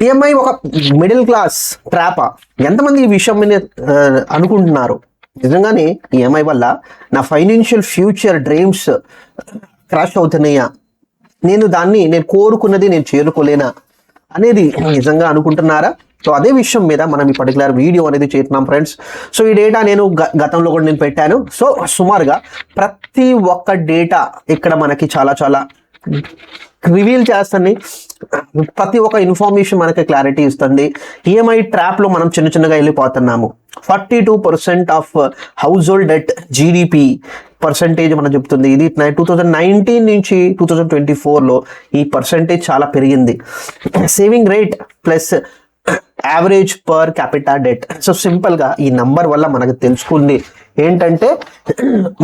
EMI ఒక middle class ట్రాపా? ఎంతమంది ఈ విషయం మీద అనుకుంటున్నారు? నిజంగానే ఈఎంఐ వల్ల నా ఫైనాన్షియల్ ఫ్యూచర్ డ్రీమ్స్ క్రాష్ అవుతున్నాయా? నేను కోరుకున్నది నేను చేరుకోలేనా అనేది నిజంగా అనుకుంటున్నారా? సో అదే విషయం మీద మనం ఈ పర్టికులర్ వీడియో అనేది చేస్తున్నాం ఫ్రెండ్స్. సో ఈ డేటా నేను గతంలో కూడా నేను పెట్టాను. సో సుమారుగా ప్రతి ఒక్క డేటా ఇక్కడ మనకి చాలా చాలా రివీల్ చేస్తుంది. ప్రతి ఒక్క ఇన్ఫర్మేషన్ మనకి క్లారిటీ ఇస్తుంది. ఈఎంఐ ట్రాప్లో మనం చిన్న చిన్నగా వెళ్ళిపోతున్నాము. 42% of house hold debt GDP percentage మనం చెప్తుంది. ఇది 2019 నుంచి 2024లో ఈ పర్సంటేజ్ చాలా పెరిగింది. Saving rate plus average per capital debt. So సింపుల్గా ఈ నంబర్ వల్ల మనకు తెలుసుకుంది ఏంటంటే,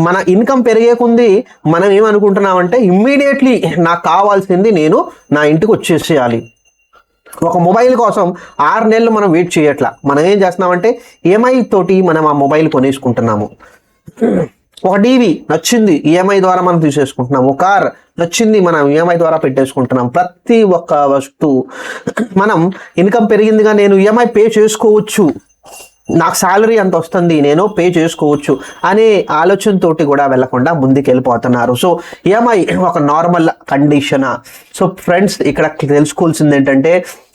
మన ఇన్కమ్ పెరిగేకుంది మనం ఏమనుకుంటున్నామంటే ఇమ్మీడియట్లీ నాకు కావాల్సింది నేను నా ఇంటికి వచ్చేసేయాలి. ఒక మొబైల్ కోసం 6 నెలలు మనం వెయిట్ చేయట్లా. మనం ఏం చేస్తున్నామంటే ఈఎంఐ తోటి మనం ఆ మొబైల్ కొనేసుకుంటున్నాము. ఒక టీవీ నచ్చింది, ఈఎంఐ ద్వారా మనం తీసేసుకుంటున్నాం. ఒక కార్ నచ్చింది, మనం ఈఎంఐ ద్వారా పెట్టేసుకుంటున్నాం. ప్రతి ఒక్క వస్తువు మనం ఇన్కమ్ పెరిగిందిగా నేను ఈఎంఐ పే చేసుకోవచ్చు, నాకు శాలరీ అంత వస్తుంది, నేను పే చేసుకోవచ్చు అనే ఆలోచనతోటి కూడా వెళ్లకుండా ముందుకు వెళ్ళిపోతున్నారు. సో ఈఎంఐ ఒక నార్మల్ కండిషనా? సో ఫ్రెండ్స్, ఇక్కడ తెలుసుకోవాల్సింది ఏంటంటే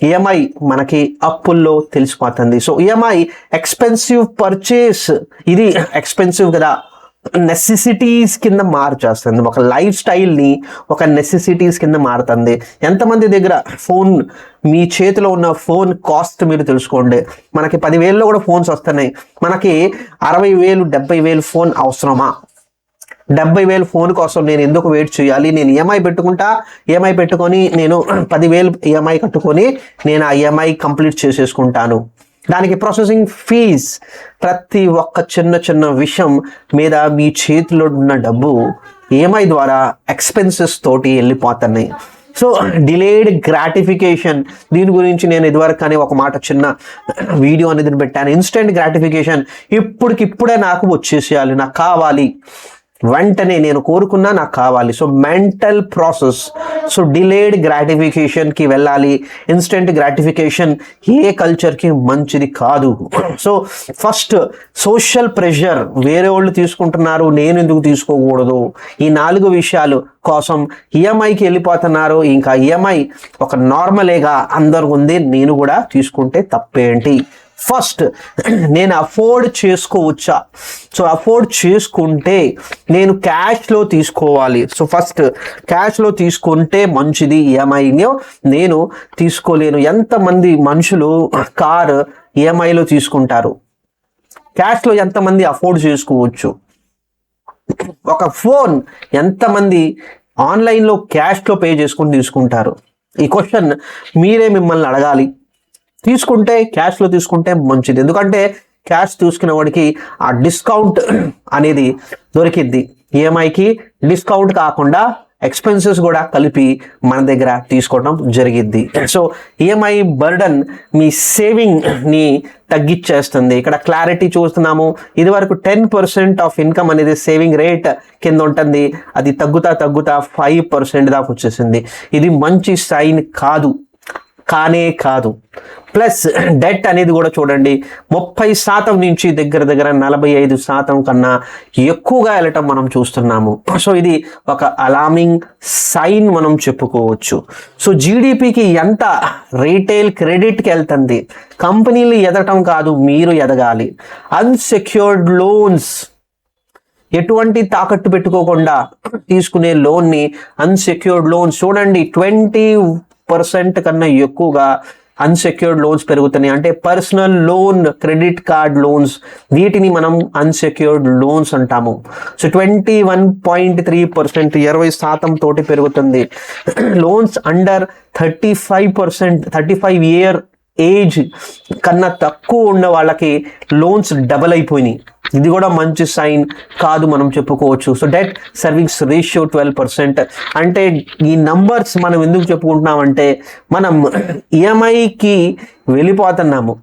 ఈఎంఐ మనకి అప్పుల్లో తెలిసిపోతుంది. సో ఈఎంఐ ఎక్స్పెన్సివ్ పర్చేస్, ఇది ఎక్స్పెన్సివ్ కదా, నెసెసిటీస్ కింద మార్చేస్తుంది. ఒక లైఫ్ స్టైల్ని ఒక నెసెసిటీస్ కింద మారుతుంది. ఎంతమంది దగ్గర ఫోన్, మీ చేతిలో ఉన్న ఫోన్ కాస్ట్ మీరు తెలుసుకోండి. మనకి 10,000లో కూడా ఫోన్స్ వస్తున్నాయి. మనకి 60,000 70,000 ఫోన్ అవసరమా? 70,000 ఫోన్ కోసం నేను ఎందుకు వెయిట్ చేయాలి? నేను ఈఎంఐ పెట్టుకొని నేను 10,000 ఈఎంఐ కట్టుకొని నేను ఆ ఈఎంఐ కంప్లీట్ చేసేసుకుంటాను. దానికి ప్రాసెసింగ్ ఫీజ్, ప్రతి ఒక్క చిన్న చిన్న విషయం మీద మీ చేతిలో ఉన్న డబ్బు ఈఎంఐ ద్వారా ఎక్స్పెన్సెస్ తోటి వెళ్ళిపోతున్నాయి. సో డిలేడ్ గ్రాటిఫికేషన్, దీని గురించి నేను ఇదివరకనే ఒక మాట చిన్న వీడియో అనేది పెట్టాను. ఇన్స్టెంట్ గ్రాటిఫికేషన్, ఇప్పటికిప్పుడే నాకు వచ్చేసేయాలి, నాకు కావాలి, వెంటనే నేను కోరుకున్నా నాకు కావాలి. So mental process. So delayed గ్రాటిఫికేషన్కి వెళ్ళాలి. ఇన్స్టెంట్ గ్రాటిఫికేషన్ ఏ కల్చర్కి మంచిది కాదు. సో ఫస్ట్ సోషల్ ప్రెషర్, వేరే వాళ్ళు తీసుకుంటున్నారు నేను ఎందుకు తీసుకోకూడదు, ఈ 4 విషయాలు కోసం ఈఎంఐకి వెళ్ళిపోతున్నారు. ఇంకా ఈఎంఐ ఒక నార్మలేగా అందరు ఉంది, నేను కూడా తీసుకుంటే తప్పేంటి? ఫస్ట్, నేను అఫోర్డ్ చేసుకోవచ్చా? సో అఫోర్డ్ చేసుకుంటే నేను క్యాష్లో తీసుకోవాలి. సో ఫస్ట్ క్యాష్లో తీసుకుంటే మంచిది. ఈఎంఐని నేను తీసుకోలేను. ఎంతమంది మనుషులు కార్ ఈఎంఐలో తీసుకుంటారు? క్యాష్లో ఎంతమంది అఫోర్డ్ చేసుకోవచ్చు? ఒక ఫోన్ ఎంతమంది ఆన్లైన్లో క్యాష్లో పే చేసుకుని తీసుకుంటారు? ఈ క్వశ్చన్ మీరే మిమ్మల్ని అడగాలి. తీసుకుంటే క్యాష్లో తీసుకుంటే మంచిది. ఎందుకంటే క్యాష్ తీసుకునే వాడికి ఆ డిస్కౌంట్ అనేది దొరికిద్ది. ఈఎంఐకి డిస్కౌంట్ కాకుండా ఎక్స్పెన్సెస్ కూడా కలిపి మన దగ్గర తీసుకోవడం జరిగిద్ది. సో ఈఎంఐ బర్డన్ మీ సేవింగ్ని తగ్గించేస్తుంది. ఇక్కడ క్లారిటీ చూస్తున్నాము. ఇది వరకు 10% ఆఫ్ ఇన్కమ్ అనేది సేవింగ్ రేట్ కింద ఉంటుంది. అది తగ్గుతా 5% దాకా వచ్చేసింది. ఇది మంచి సైన్ కాదు. ప్లస్ డెట్ అనేది కూడా చూడండి, 30% నుంచి దగ్గర 45% కన్నా ఎక్కువగా వెళ్ళటం మనం చూస్తున్నాము. సో ఇది ఒక అలార్మింగ్ సైన్ మనం చెప్పుకోవచ్చు. సో జీడిపికి ఎంత రీటైల్ క్రెడిట్కి వెళ్తుంది? కంపెనీలు ఎదగటం కాదు, మీరు ఎదగాలి. అన్సెక్యూర్డ్ లోన్స్, ఎటువంటి తాకట్టు పెట్టుకోకుండా తీసుకునే లోన్ని అన్సెక్యూర్డ్ లోన్స్. చూడండి, 20% కన్నా ఎక్కువగా అన్సెక్యూర్డ్ లోన్స్ పెరుగుతున్నాయి. అంటే personal loan, credit card loans, వీటిని మనం అన్సెక్యూర్డ్ లోన్స్ అంటాము. సో 21.3%, 20% తోటి పెరుగుతుంది. లోన్స్ అండర్ 35 ఇయర్ ఏజ్ కన్నా తక్కువ ఉన్న వాళ్ళకి లోన్స్ డబల్ అయిపోయినాయి. ఇది కూడా మంచి సైన్ కాదు మనం చెప్పుకోవచ్చు. So det service ratio 12%. అంటే ఈ నంబర్స్ మనం ఎందుకు చెప్పుకుంటున్నామంటే, మనం ఈఎంఐకి వెళ్ళిపోతున్నాము.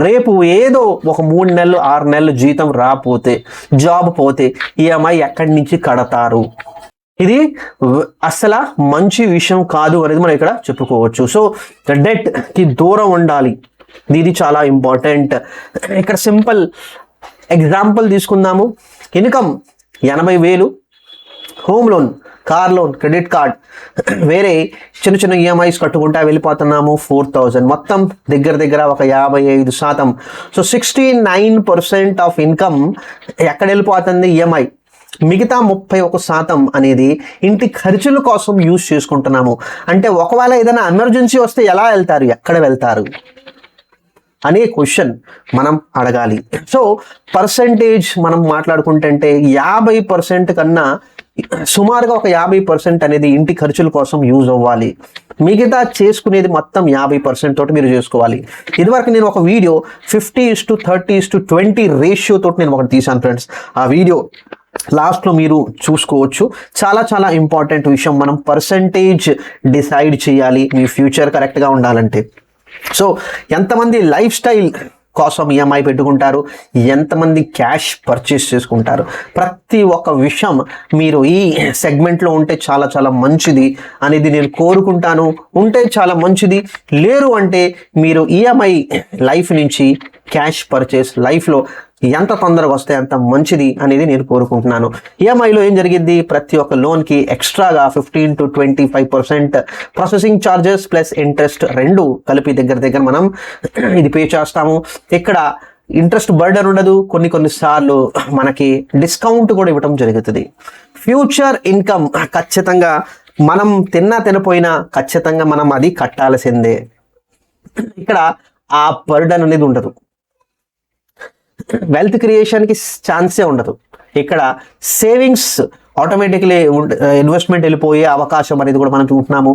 రేపు ఏదో ఒక 3 నెలలు 6 నెలలు జీతం రాపోతే, జాబ్ పోతే ఈఎంఐ ఎక్కడి నుంచి కడతారు? ఇది అసలు మంచి విషయం కాదు అనేది మనం ఇక్కడ చెప్పుకోవచ్చు. సో డెట్కి దూరం ఉండాలి, ఇది చాలా ఇంపార్టెంట్. ఇక్కడ సింపుల్ ఎగ్జాంపుల్ తీసుకుందాము. Income 80,000, home loan, car loan, credit card, వేరే చిన్న చిన్న ఈఎంఐస్ కట్టుకుంటా వెళ్ళిపోతున్నాము 4,000, మొత్తం దగ్గర ఒక 55%. సో 69% ఆఫ్ ఇన్కమ్ ఎక్కడ వెళ్ళిపోతుంది? ఈఎంఐ. మిగతా 31% అనేది ఇంటి ఖర్చుల కోసం యూజ్ చేసుకుంటున్నాము. అంటే ఒకవేళ ఏదైనా ఎమర్జెన్సీ వస్తే ఎలా వెళ్తారు, ఎక్కడ వెళ్తారు అనే క్వశ్చన్ మనం అడగాలి. సో పర్సంటేజ్ మనం మాట్లాడుకుంటే 50% కన్నా సుమారుగా ఒక 50% అనేది ఇంటి ఖర్చుల కోసం యూజ్ అవ్వాలి. మిగతా చేసుకునేది మొత్తం 50% తోటి మీరు చేసుకోవాలి. ఇదివరకు నేను ఒక వీడియో 50:30:20 రేషియో తోటి నేను ఒకటి తీసాను ఫ్రెండ్స్. ఆ వీడియో లాస్ట్లో మీరు చూసుకోవచ్చు. చాలా ఇంపార్టెంట్ విషయం, మనం పర్సంటేజ్ డిసైడ్ చేయాలి మీ ఫ్యూచర్ కరెక్ట్గా ఉండాలంటే. సో ఎంతమంది లైఫ్ స్టైల్ కోసం ఈఎంఐ పెట్టుకుంటారు, ఎంతమంది క్యాష్ పర్చేస్ చేసుకుంటారు, ప్రతి ఒక్క విషయం మీరు ఈ సెగ్మెంట్లో ఉంటే చాలా మంచిది అనేది నేను కోరుకుంటాను. ఉంటే చాలా మంచిది, లేరు అంటే మీరు ఈఎంఐ లైఫ్ నుంచి క్యాష్ పర్చేస్ లైఫ్లో ఎంత తొందరగా వస్తే అంత మంచిది అనేది నేను కోరుకుంటున్నాను. ఈఎంఐలో ఏం జరిగింది, ప్రతి ఒక్క లోన్కి ఎక్స్ట్రాగా 15 to 25% processing charges plus interest రెండు కలిపి దగ్గర మనం ఇది పే చేస్తాము. ఇక్కడ ఇంట్రెస్ట్ బర్డన్ ఉండదు, కొన్ని సార్లు మనకి డిస్కౌంట్ కూడా ఇవ్వడం జరుగుతుంది. ఫ్యూచర్ ఇన్కమ్ ఖచ్చితంగా మనం తినపోయినా ఖచ్చితంగా మనం అది కట్టాల్సిందే. ఇక్కడ ఆ బర్డన్ అనేది ఉండదు, వెల్త్ క్రియేషన్కి ఛాన్సే ఉండదు. ఇక్కడ సేవింగ్స్ ఆటోమేటిక్లీ ఇన్వెస్ట్మెంట్ వెళ్ళిపోయే అవకాశం అనేది కూడా మనం చూస్తున్నాము.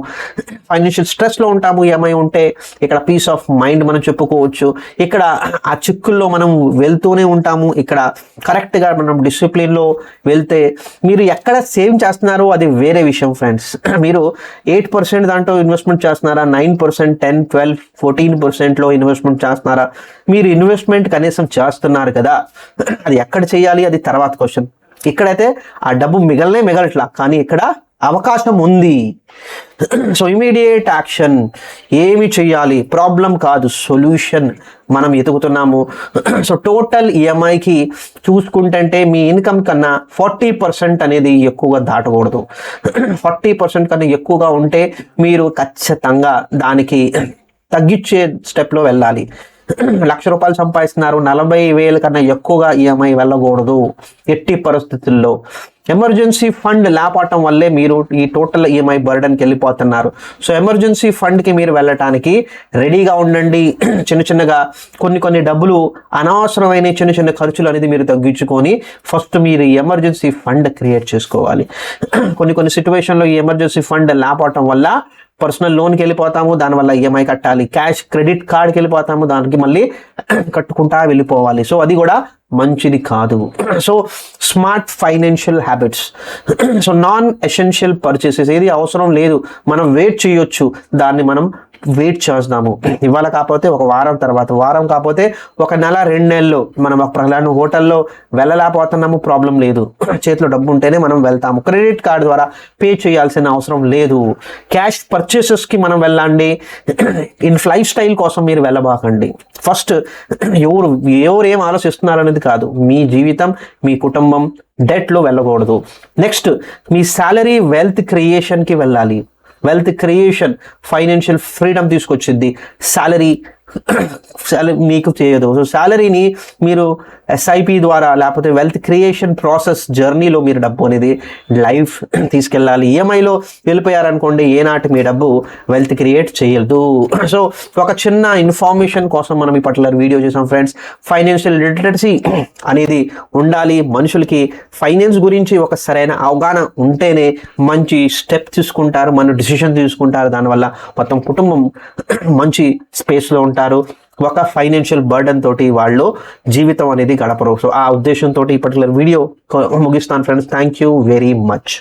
ఫైనాన్షియల్ స్ట్రెస్లో ఉంటాము ఈఎంఐ ఉంటే. ఇక్కడ పీస్ ఆఫ్ మైండ్ మనం చెప్పుకోవచ్చు. ఇక్కడ ఆ చిక్కుల్లో మనం వెళ్తూనే ఉంటాము. ఇక్కడ కరెక్ట్గా మనం డిసిప్లిన్లో వెళ్తే మీరు ఎక్కడ సేవ్ చేస్తున్నారో అది వేరే విషయం ఫ్రెండ్స్. మీరు 8% దాంట్లో ఇన్వెస్ట్మెంట్ చేస్తున్నారా, 9%, 10, 12, 14%లో ఇన్వెస్ట్మెంట్ చేస్తున్నారా? మీరు ఇన్వెస్ట్మెంట్ కనీసం చేస్తున్నారు కదా, అది ఎక్కడ చేయాలి అది తర్వాత క్వశ్చన్. ఇక్కడైతే ఆ డబ్బు మిగలట్లా, కానీ ఇక్కడ అవకాశం ఉంది. సో ఇమీడియట్ యాక్షన్, ఏమి చేయాలి, ప్రాబ్లం కాదు సొల్యూషన్ మనం ఎదుగుతున్నాము. సో టోటల్ ఈఎంఐకి చూసుకుంటే మీ ఇన్కమ్ కన్నా 40% అనేది ఎక్కువగా దాటకూడదు. 40% కన్నా ఎక్కువగా ఉంటే మీరు ఖచ్చితంగా దానికి తగ్గించే స్టెప్లో వెళ్ళాలి. 1,00,000 రూపాయలు సంపాదిస్తున్నారు, 40,000 కన్నా ఎక్కువగా ఈఎంఐ వెళ్ళకూడదు ఎట్టి పరిస్థితుల్లో. ఎమర్జెన్సీ ఫండ్ లేపటం వల్లే మీరు ఈ టోటల్ ఈఎంఐ బర్డన్కి వెళ్ళిపోతున్నారు. సో ఎమర్జెన్సీ ఫండ్కి మీరు వెళ్ళటానికి రెడీగా ఉండండి. చిన్నగా కొన్ని డబ్బులు అనవసరమైన చిన్న ఖర్చులు అనేది మీరు తగ్గించుకొని ఫస్ట్ మీరు ఎమర్జెన్సీ ఫండ్ క్రియేట్ చేసుకోవాలి. కొన్ని సిచ్యువేషన్లో ఈ ఎమర్జెన్సీ ఫండ్ లేపటం వల్ల పర్సనల్ లోన్కి వెళ్ళిపోతాము, దానివల్ల ఈఎంఐ కట్టాలి. క్యాష్ క్రెడిట్ కార్డ్కి వెళ్ళిపోతాము, దానికి మళ్ళీ కట్టుకుంటా వెళ్ళిపోవాలి. సో అది కూడా మంచిది కాదు. So smart financial habits. So non essential purchases, ఏది అవసరం లేదు మనం వెయిట్ చేయొచ్చు, దాన్ని మనం వెయిట్ చేద్దాము. ఇవాళ కాకపోతే ఒక వారం తర్వాత, వారం కాకపోతే ఒక నెల 2 నెలలు మనం ఒక ప్రహ్లాద్ హోటల్లో వెళ్ళలేకపోతున్నాము, ప్రాబ్లం లేదు, చేతిలో డబ్బు ఉంటేనే మనం వెళ్తాము. క్రెడిట్ కార్డు ద్వారా పే చేయాల్సిన అవసరం లేదు. క్యాష్ పర్చేసెస్కి మనం వెళ్ళండి. ఇన్ లైఫ్ స్టైల్ కోసం మీరు వెళ్ళబాకండి. ఫస్ట్ ఎవరు ఏం ఆలోచిస్తున్నారు అనేది కాదు, మీ జీవితం, మీ కుటుంబం డెట్లో వెళ్ళకూడదు. నెక్స్ట్ మీ శాలరీ వెల్త్ క్రియేషన్కి వెళ్ళాలి. వెల్త్ క్రియేషన్ ఫైనాన్షియల్ ఫ్రీడమ్ తీసుకొచ్చింది. శాలరీ మీకు చేయదు. సో శాలరీని మీరు ఎస్ఐపి ద్వారా లేకపోతే వెల్త్ క్రియేషన్ ప్రాసెస్ జర్నీలో మీరు డబ్బు అనేది లైఫ్ తీసుకెళ్ళాలి. ఈఎంఐలో వెళ్ళిపోయారనుకోండి, ఏనాటి మీ డబ్బు వెల్త్ క్రియేట్ చేయలేదు. సో ఒక చిన్న ఇన్ఫర్మేషన్ కోసం మనం ఈ పర్టికులర్ వీడియో చేసాం ఫ్రెండ్స్. ఫైనాన్షియల్ లిటరసీ అనేది ఉండాలి. మనుషులకి ఫైనాన్స్ గురించి ఒక సరైన అవగాహన ఉంటేనే మంచి స్టెప్ తీసుకుంటారు, మన డిసిషన్ తీసుకుంటారు. దానివల్ల మొత్తం కుటుంబం మంచి స్పేస్లో ఉంటారు. ఒక ఫైనాన్షియల్ బర్డన్ తోటి వాళ్ళు జీవితం అనేది గడపరు. సో ఆ ఉద్దేశంతో ఈ పర్టికులర్ వీడియో ముగిస్తాను friends. Thank you very much.